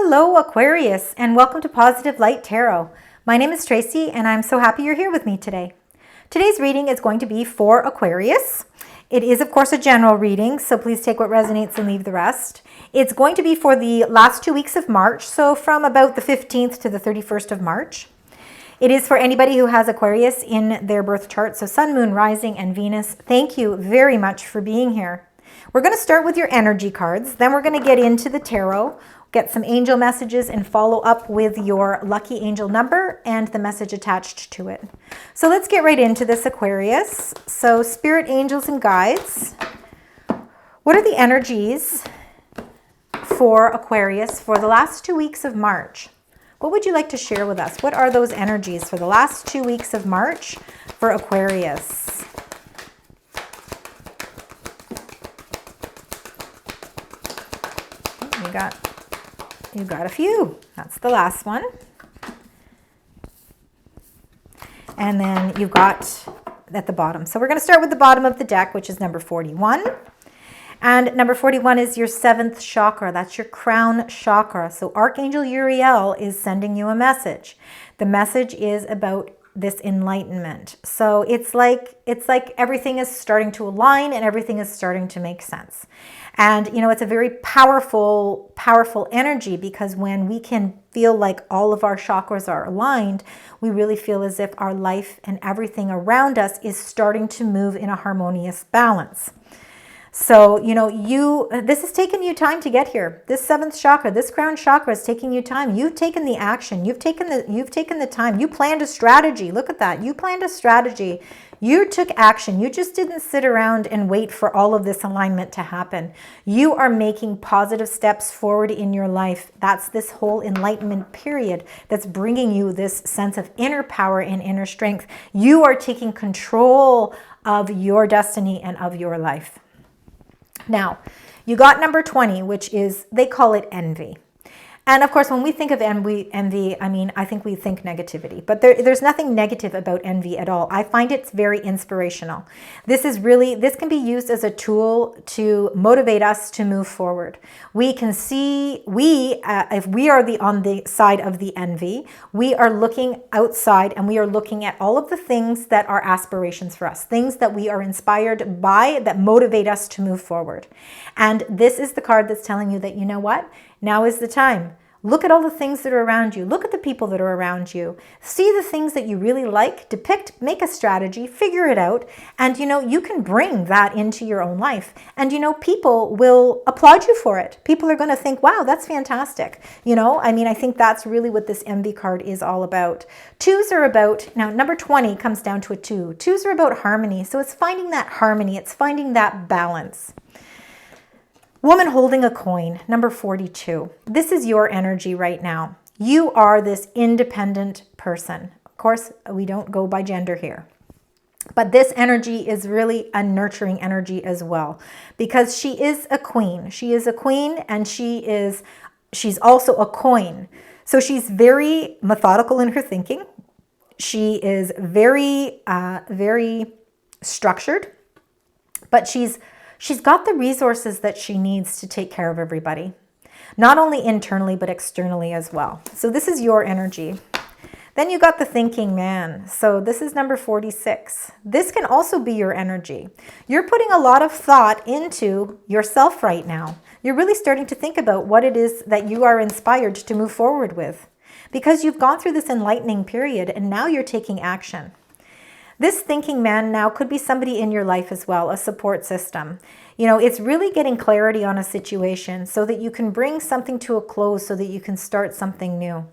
Hello Aquarius, and welcome to Positive Light Tarot. My name is Tracy and I'm so happy you're here with me today. Today's reading is going to be for Aquarius. It is of course a general reading, so please take what resonates and leave the rest. It's going to be for the last 2 weeks of March, so from about the 15th to the 31st of March. It is for anybody who has Aquarius in their birth chart, so Sun, Moon, Rising, and Venus. Thank you very much for being here. We're going to start with your energy cards, then we're going to get into the tarot, get some angel messages, and follow up with your lucky angel number and the message attached to it. So let's get right into this, Aquarius. So spirit, angels, and guides. What are the energies for Aquarius for the last 2 weeks of March? What would you like to share with us? What are those energies for the last 2 weeks of March for Aquarius? You got a few. That's the last one. And then you've got at the bottom. So we're going to start with the bottom of the deck, which is number 41. And number 41 is your 7th chakra. That's your crown chakra. So Archangel Uriel is sending you a message. The message is about this enlightenment. So it's like everything is starting to align and everything is starting to make sense. And you know, it's a very powerful energy, because when we can feel like all of our chakras are aligned, we really feel as if our life and everything around us is starting to move in a harmonious balance. So, you know, this has taken you time to get here. This 7th chakra, this crown chakra is taking you time. You've taken the action. You've taken the time. You planned a strategy. Look at that. You planned a strategy. You took action. You just didn't sit around and wait for all of this alignment to happen. You are making positive steps forward in your life. That's this whole enlightenment period that's bringing you this sense of inner power and inner strength. You are taking control of your destiny and of your life. Now, you got number 20, which is, they call it envy. And of course, when we think of envy, I mean, I think we think negativity, but there's nothing negative about envy at all. I find it's very inspirational. This can be used as a tool to motivate us to move forward. We can see, if we are on the side of the envy, we are looking outside and we are looking at all of the things that are aspirations for us, things that we are inspired by that motivate us to move forward. And this is the card that's telling you that, you know what? Now is the time. Look at all the things that are around you. Look at the people that are around you. See the things that you really like, depict, make a strategy, figure it out. And, you know, you can bring that into your own life. And, you know, people will applaud you for it. People are going to think, wow, that's fantastic. You know, I mean, I think that's really what this envy card is all about. 2s are about, now number 20 comes down to a 2. 2s are about harmony. So it's finding that harmony. It's finding that balance. Woman holding a coin, number 42. This is your energy right now. You are this independent person. Of course, we don't go by gender here. But this energy is really a nurturing energy as well, because she is a queen. She is a queen, and she's also a coin. So she's very methodical in her thinking. She is very structured, but she's got the resources that she needs to take care of everybody, not only internally, but externally as well. So this is your energy. Then you got the thinking man. So this is number 46. This can also be your energy. You're putting a lot of thought into yourself right now. You're really starting to think about what it is that you are inspired to move forward with, because you've gone through this enlightening period and now you're taking action. This thinking man now could be somebody in your life as well, a support system. You know, it's really getting clarity on a situation so that you can bring something to a close, so that you can start something new.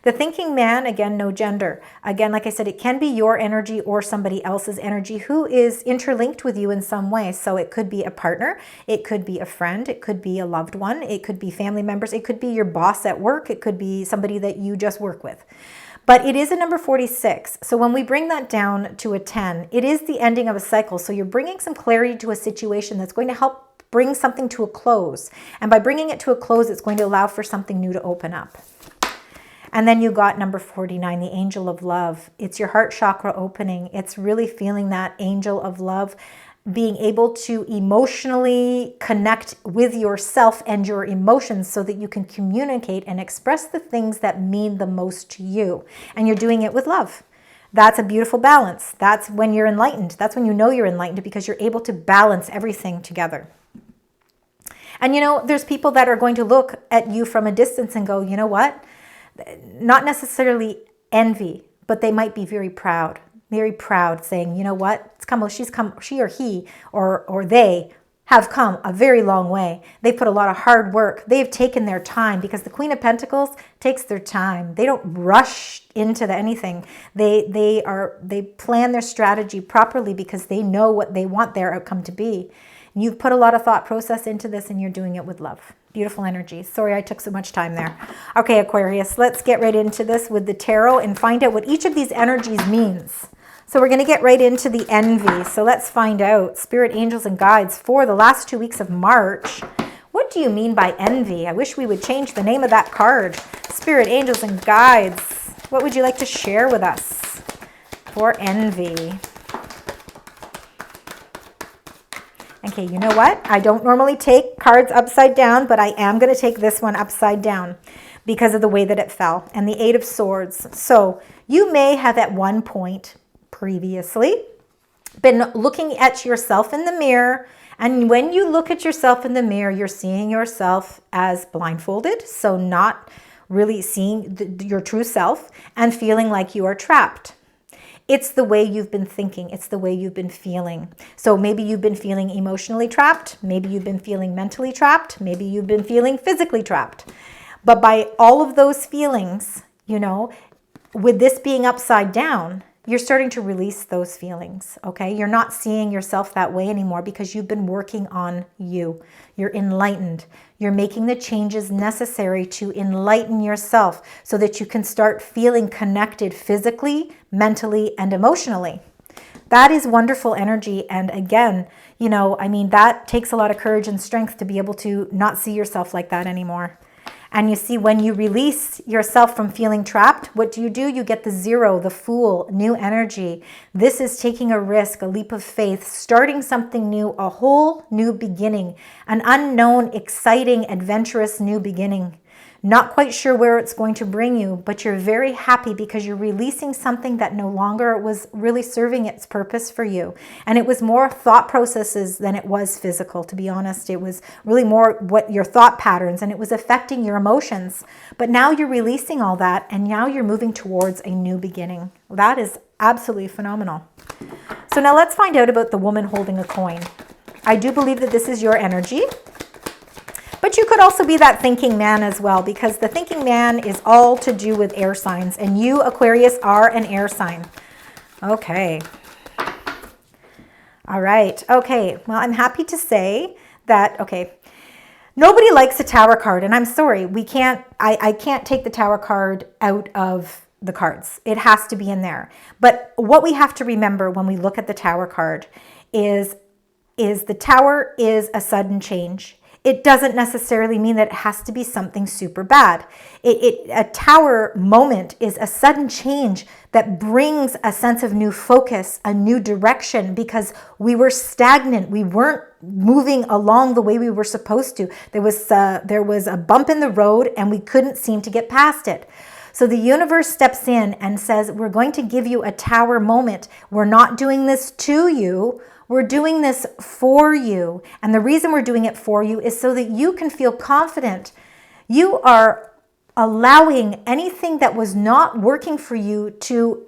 The thinking man, again, no gender. Again, like I said, it can be your energy or somebody else's energy who is interlinked with you in some way. So it could be a partner, it could be a friend, it could be a loved one, it could be family members, it could be your boss at work, it could be somebody that you just work with. But it is a number 46. So when we bring that down to a 10, it is the ending of a cycle. So you're bringing some clarity to a situation that's going to help bring something to a close. And by bringing it to a close, it's going to allow for something new to open up. And then you got number 49, the angel of love. It's your heart chakra opening. It's really feeling that angel of love being able to emotionally connect with yourself and your emotions so that you can communicate and express the things that mean the most to you. And you're doing it with love. That's a beautiful balance. That's when you're enlightened. That's when you know you're enlightened, because you're able to balance everything together. And there's people that are going to look at you from a distance and go, you know what? Not necessarily envy, but they might be very proud, saying, you know what? She or he or they have come a very long way. They put a lot of hard work. They've taken their time, because the Queen of Pentacles takes their time. They don't rush into anything. They plan their strategy properly because they know what they want their outcome to be. And you've put a lot of thought process into this, and you're doing it with love. Beautiful energy. Sorry I took so much time there. Okay, Aquarius, let's get right into this with the tarot and find out what each of these energies means. So we're going to get right into the envy. So let's find out, Spirit, Angels, and Guides for the last 2 weeks of March. What do you mean by envy? I wish we would change the name of that card. Spirit, Angels, and Guides, what would you like to share with us for envy? Okay, you know what? I don't normally take cards upside down, but I am going to take this one upside down because of the way that it fell. And the Eight of Swords. So you may have at one point previously been looking at yourself in the mirror. And when you look at yourself in the mirror, you're seeing yourself as blindfolded. So not really seeing your true self and feeling like you are trapped. It's the way you've been thinking. It's the way you've been feeling. So maybe you've been feeling emotionally trapped. Maybe you've been feeling mentally trapped. Maybe you've been feeling physically trapped. But by all of those feelings, with this being upside down, you're starting to release those feelings, okay? You're not seeing yourself that way anymore because you've been working on you. You're enlightened. You're making the changes necessary to enlighten yourself so that you can start feeling connected physically, mentally, and emotionally. That is wonderful energy. And again, that takes a lot of courage and strength to be able to not see yourself like that anymore. And you see, when you release yourself from feeling trapped, what do? You get the Zero, the Fool, new energy. This is taking a risk, a leap of faith, starting something new, a whole new beginning, an unknown, exciting, adventurous new beginning. Not quite sure where it's going to bring you, but you're very happy because you're releasing something that no longer was really serving its purpose for you. And it was more thought processes than it was physical, to be honest. It was really more what your thought patterns, and it was affecting your emotions. But now you're releasing all that, and now you're moving towards a new beginning. That is absolutely phenomenal. So now let's find out about the woman holding a coin. I do believe that this is your energy. But you could also be that thinking man as well, because the thinking man is all to do with air signs. And you, Aquarius, are an air sign. Okay. All right. Okay. Well, I'm happy to say that, nobody likes a Tower card. And I'm sorry, I can't take the Tower card out of the cards. It has to be in there. But what we have to remember when we look at the Tower card is the Tower is a sudden change. It doesn't necessarily mean that it has to be something super bad. A Tower moment is a sudden change that brings a sense of new focus, a new direction, because we were stagnant. We weren't moving along the way we were supposed to. There was a bump in the road and we couldn't seem to get past it. So the universe steps in and says, we're going to give you a Tower moment. We're not doing this to you. We're doing this for you. And the reason we're doing it for you is so that you can feel confident. You are allowing anything that was not working for you to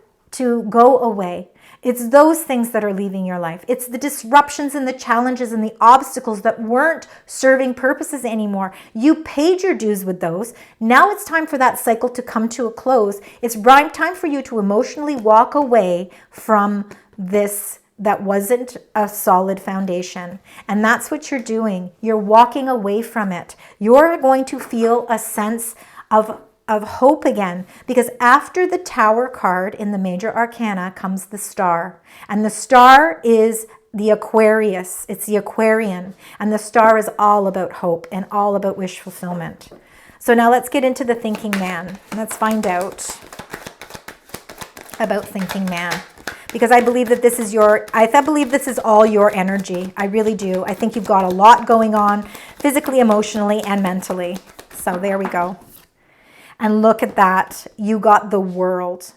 go away. It's those things that are leaving your life. It's the disruptions and the challenges and the obstacles that weren't serving purposes anymore. You paid your dues with those. Now it's time for that cycle to come to a close. It's time for you to emotionally walk away from this that wasn't a solid foundation. And that's what you're doing. You're walking away from it. You're going to feel a sense of hope again, because after the Tower card in the major arcana comes the Star. And the Star is the Aquarius. It's the Aquarian. And the Star is all about hope and all about wish fulfillment. So now let's get into the thinking man. Let's find out about thinking man. because I believe that this is I believe this is all your energy. I really do. I think you've got a lot going on physically, emotionally, and mentally. So there we go. And look at that. You got the World.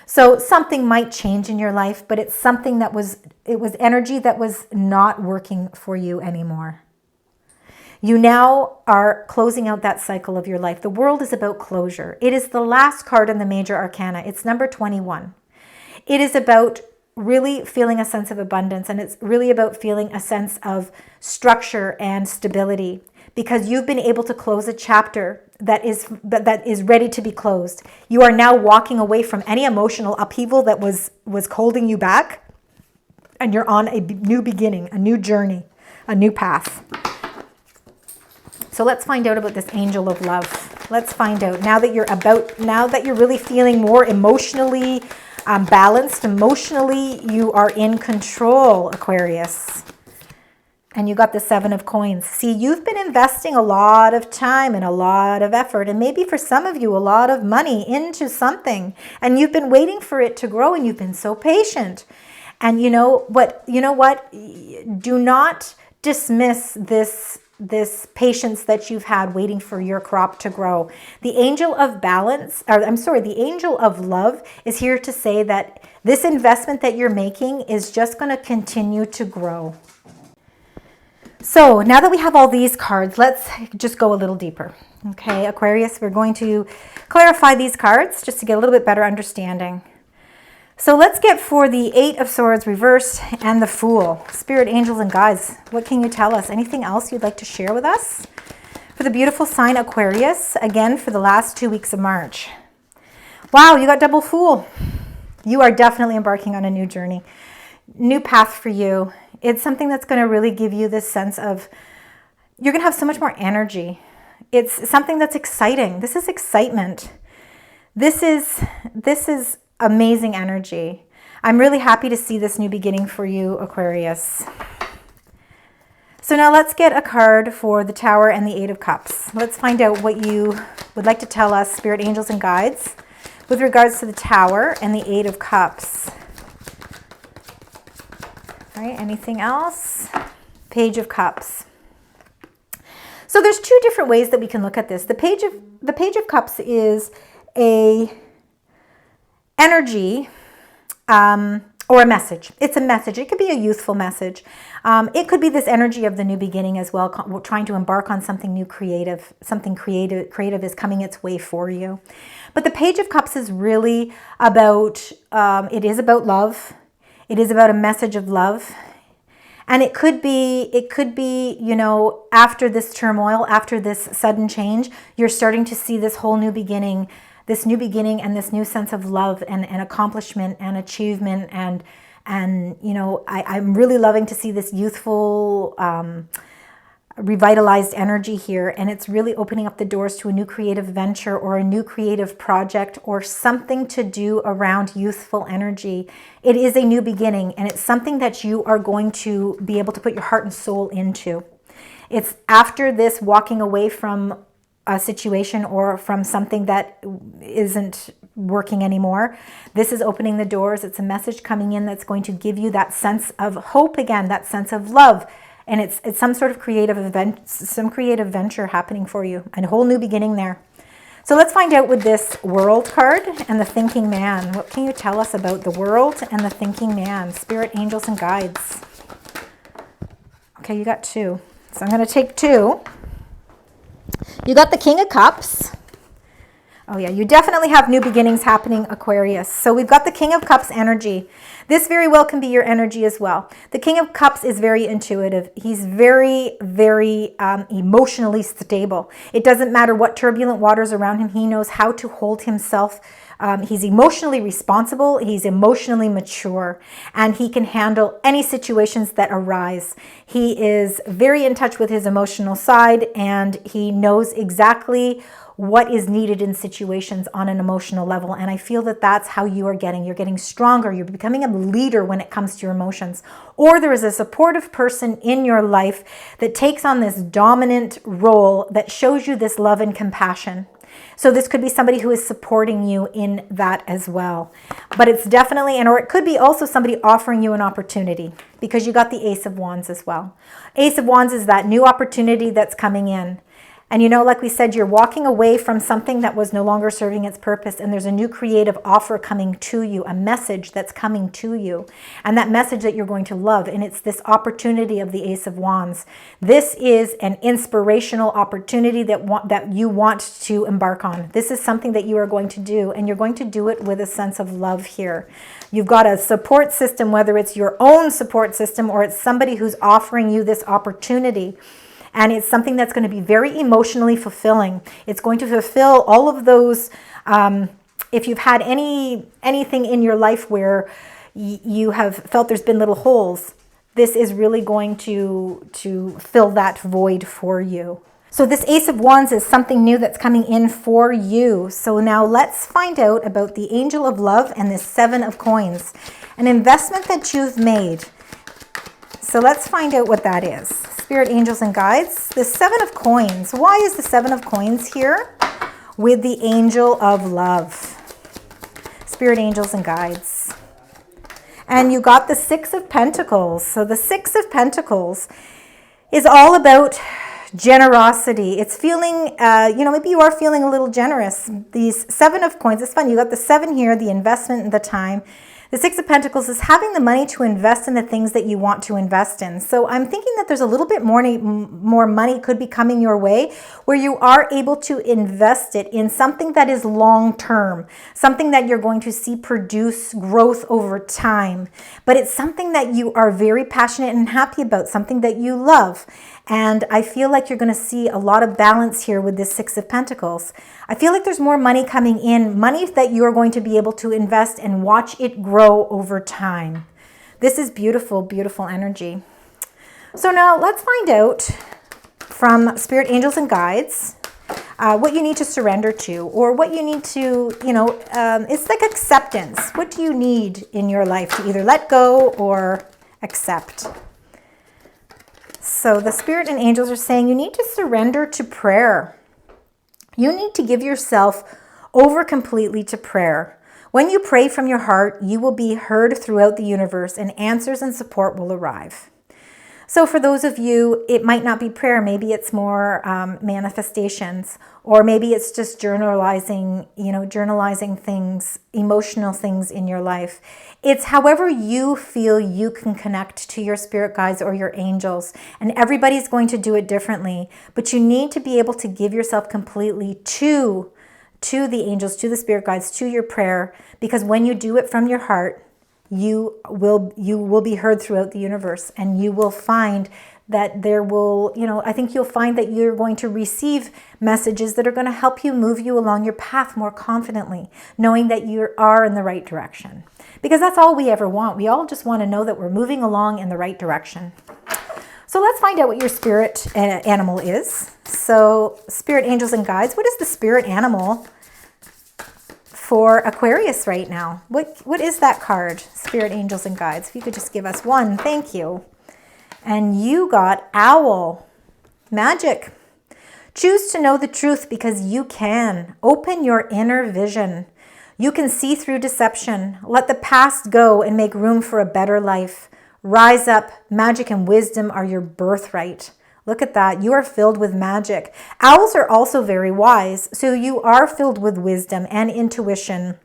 So something might change in your life, but it's something that it was energy that was not working for you anymore. You now are closing out that cycle of your life. The World is about closure. It is the last card in the major arcana. It's number 21. It is about really feeling a sense of abundance, and it's really about feeling a sense of structure and stability, because you've been able to close a chapter that is ready to be closed. You are now walking away from any emotional upheaval that was holding you back, and you're on a new beginning, a new journey, a new path. So let's find out about this angel of love. Let's find out now that you're really feeling more emotionally balanced. Emotionally, you are in control, Aquarius. And you got the 7 of coins. See, you've been investing a lot of time and a lot of effort, and maybe for some of you, a lot of money into something. And you've been waiting for it to grow, and you've been so patient. And you know what? Do not dismiss this patience that you've had waiting for your crop to grow. The angel of the angel of love is here to say that this investment that you're making is just going to continue to grow. So now that we have all these cards, let's just go a little deeper. Okay, Aquarius, we're going to clarify these cards just to get a little bit better understanding. So let's get for the 8 of Swords reversed and the Fool. Spirit, angels, and guides, what can you tell us? Anything else you'd like to share with us? For the beautiful sign Aquarius, again for the last 2 weeks of March. Wow, you got double Fool. You are definitely embarking on a new journey, new path for you. It's something that's going to really give you this sense of, you're going to have so much more energy. It's something that's exciting. This is excitement. This is amazing energy. I'm really happy to see this new beginning for you, Aquarius. So now let's get a card for the Tower and the 8 of Cups. Let's find out what you would like to tell us, Spirit, angels, and guides, with regards to the Tower and the 8 of Cups. All right, anything else? Page of Cups. So there's 2 different ways that we can look at this. The Page of Cups is a energy or a message. It's a message. It could be a youthful message. It could be this energy of the new beginning as well, trying to embark on something new, creative. Something creative is coming its way for you. But the Page of Cups is really about, it is about love. It is about a message of love. And it could be, you know, after this turmoil, after this sudden change, you're starting to see this whole new beginning, and this new sense of love and accomplishment and achievement. And you know, I'm really loving to see this youthful, revitalized energy here. And it's really opening up the doors to a new creative venture or a new creative project or something to do around youthful energy. It is a new beginning, and it's something that you are going to be able to put your heart and soul into. It's after this walking away from a situation or from something that isn't working anymore. This is opening the doors. It's a message coming in that's going to give you that sense of hope again, that sense of love. And it's some sort of creative event, some creative venture happening for you, a whole new beginning there. So let's find out with this World card and the Thinking Man. What can you tell us about the World and the Thinking Man? Spirit, angels, and guides. Okay, you got 2. So I'm going to take 2. You got the King of Cups. Oh yeah, you definitely have new beginnings happening, Aquarius. So we've got the King of Cups energy. This very well can be your energy as well. The King of Cups is very intuitive. He's very, very emotionally stable. It doesn't matter what turbulent waters around him. He knows how to hold himself. He's emotionally responsible. He's emotionally mature, and he can handle any situations that arise. He is very in touch with his emotional side, and he knows exactly what is needed in situations on an emotional level. And I feel that that's how you're getting stronger. You're becoming a leader when it comes to your emotions. Or there is a supportive person in your life that takes on this dominant role that shows you this love and compassion. So this could be somebody who is supporting you in that as well. But it's definitely, or it could be also somebody offering you an opportunity, because you got the Ace of Wands as well. Ace of Wands is that new opportunity that's coming in. And you know, like we said, you're walking away from something that was no longer serving its purpose, and there's a new creative offer coming to you, a message that's coming to you, and that message that you're going to love. And it's this opportunity of the Ace of Wands. This is an inspirational opportunity that you want to embark on. This is something that you are going to do, and you're going to do it with a sense of love here. You've got a support system, whether it's your own support system or it's somebody who's offering you this opportunity. And it's something that's going to be very emotionally fulfilling. It's going to fulfill all of those, if you've had anything in your life where you have felt there's been little holes, this is really going to fill that void for you. So this Ace of Wands is something new that's coming in for you. So now let's find out about the Angel of Love and this Seven of Coins, an investment that you've made. So let's find out what that is. Spirit, angels, and guides. The Seven of Coins. Why is the Seven of Coins here with the Angel of Love? Spirit, angels, and guides. And you got the Six of Pentacles. So the Six of Pentacles is all about generosity. It's feeling, maybe you are feeling a little generous. These Seven of Coins, it's fun. You got the seven here, the investment and the time. The Six of Pentacles is having the money to invest in the things that you want to invest in. So I'm thinking that there's a little bit more money could be coming your way where you are able to invest it in something that is long-term, something that you're going to see produce growth over time. But it's something that you are very passionate and happy about, something that you love. And I feel like you're going to see a lot of balance here with this Six of Pentacles. I feel like there's more money coming in, money that you're going to be able to invest and watch it grow over time. This is beautiful, beautiful energy. So now let's find out from Spirit, Angels, and Guides what you need to surrender to, or what you need to, it's like acceptance. What do you need in your life to either let go or accept? So the Spirit and angels are saying you need to surrender to prayer. You need to give yourself over completely to prayer. When you pray from your heart, you will be heard throughout the universe, and answers and support will arrive. So for those of you, it might not be prayer. Maybe it's more manifestations, or maybe it's just journalizing, journalizing things, emotional things in your life. It's however you feel you can connect to your spirit guides or your angels, and everybody's going to do it differently. But you need to be able to give yourself completely to the angels, to the spirit guides, to your prayer, because when you do it from your heart, you will be heard throughout the universe, and you will find that there will, I think you'll find that you're going to receive messages that are going to help you move you along your path more confidently, knowing that you are in the right direction. Because that's all we ever want. We all just want to know that we're moving along in the right direction. So let's find out what your spirit animal is. So Spirit, Angels, and Guides. What is the spirit animal for Aquarius right now? What is that card? Spirit, Angels, and Guides. If you could just give us one, thank you. And you got Owl. Magic. Choose to know the truth because you can. Open your inner vision. You can see through deception. Let the past go and make room for a better life. Rise up. Magic and wisdom are your birthright. Look at that. You are filled with magic. Owls are also very wise, so you are filled with wisdom and intuition.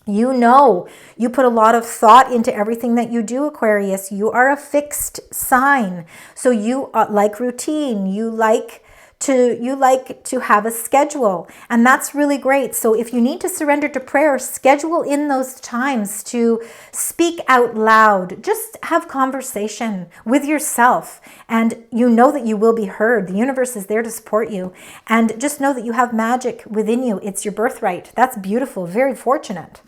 You put a lot of thought into everything that you do, Aquarius. You are a fixed sign, so you like routine. You like to have a schedule, and that's really great. So if you need to surrender to prayer, schedule in those times to speak out loud. Just have conversation with yourself, and you know that you will be heard. The universe is there to support you, and just know that you have magic within you. It's your birthright. That's beautiful, very fortunate.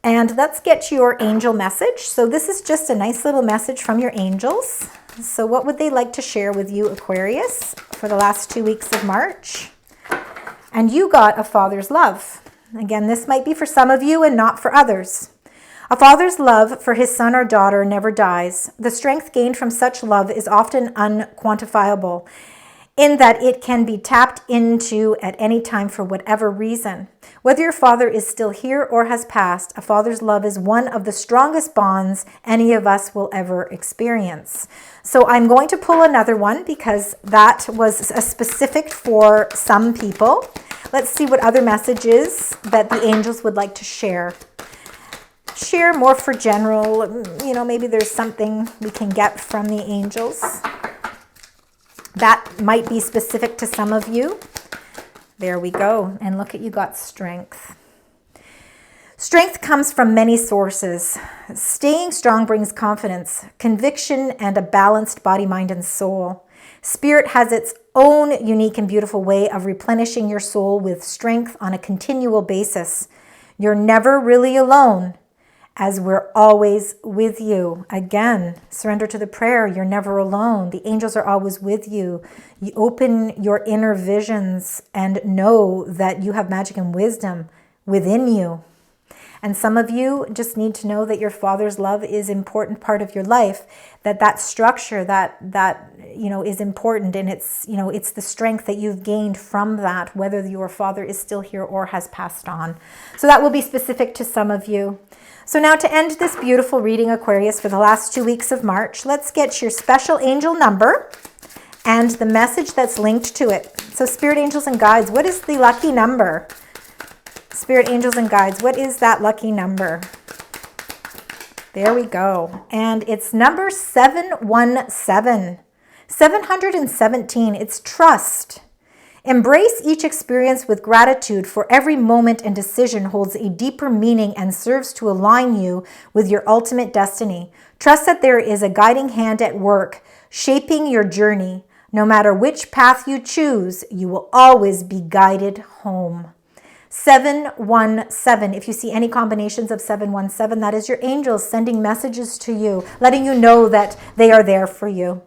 And let's get your angel message. So this is just a nice little message from your angels. So what would they like to share with you, Aquarius, for the last 2 weeks of March? And you got a father's love. Again, this might be for some of you and not for others. A father's love for his son or daughter never dies. The strength gained from such love is often unquantifiable. in that it can be tapped into at any time for whatever reason. Whether your father is still here or has passed, a father's love is one of the strongest bonds any of us will ever experience. So I'm going to pull another one because that was a specific for some people. Let's see what other messages that the angels would like to share. Share more for general, maybe there's something we can get from the angels that might be specific to some of you. There we go. And look at you got strength. Strength comes from many sources. Staying strong brings confidence, conviction, and a balanced body, mind, and soul. Spirit has its own unique and beautiful way of replenishing your soul with strength on a continual basis. You're never really alone, as we're always with you. Again, surrender to the prayer. You're never alone. The angels are always with you. You open your inner visions and know that you have magic and wisdom within you. And some of you just need to know that your father's love is an important part of your life, that structure that is important, and it's the strength that you've gained from that, whether your father is still here or has passed on. So that will be specific to some of you. So now to end this beautiful reading, Aquarius, for the last 2 weeks of March, let's get your special angel number and the message that's linked to it. So Spirit, Angels, and Guides, what is the lucky number? Spirit, Angels, and Guides, what is that lucky number? There we go. And it's number 717. 717. It's trust. Embrace each experience with gratitude, for every moment and decision holds a deeper meaning and serves to align you with your ultimate destiny. Trust that there is a guiding hand at work, shaping your journey. No matter which path you choose, you will always be guided home. 717. If you see any combinations of 717, that is your angels sending messages to you, letting you know that they are there for you.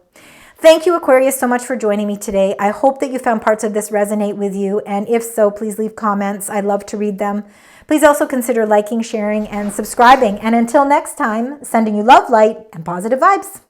Thank you, Aquarius, so much for joining me today. I hope that you found parts of this resonate with you, and if so, please leave comments. I'd love to read them. Please also consider liking, sharing, and subscribing. And until next time, sending you love, light, and positive vibes.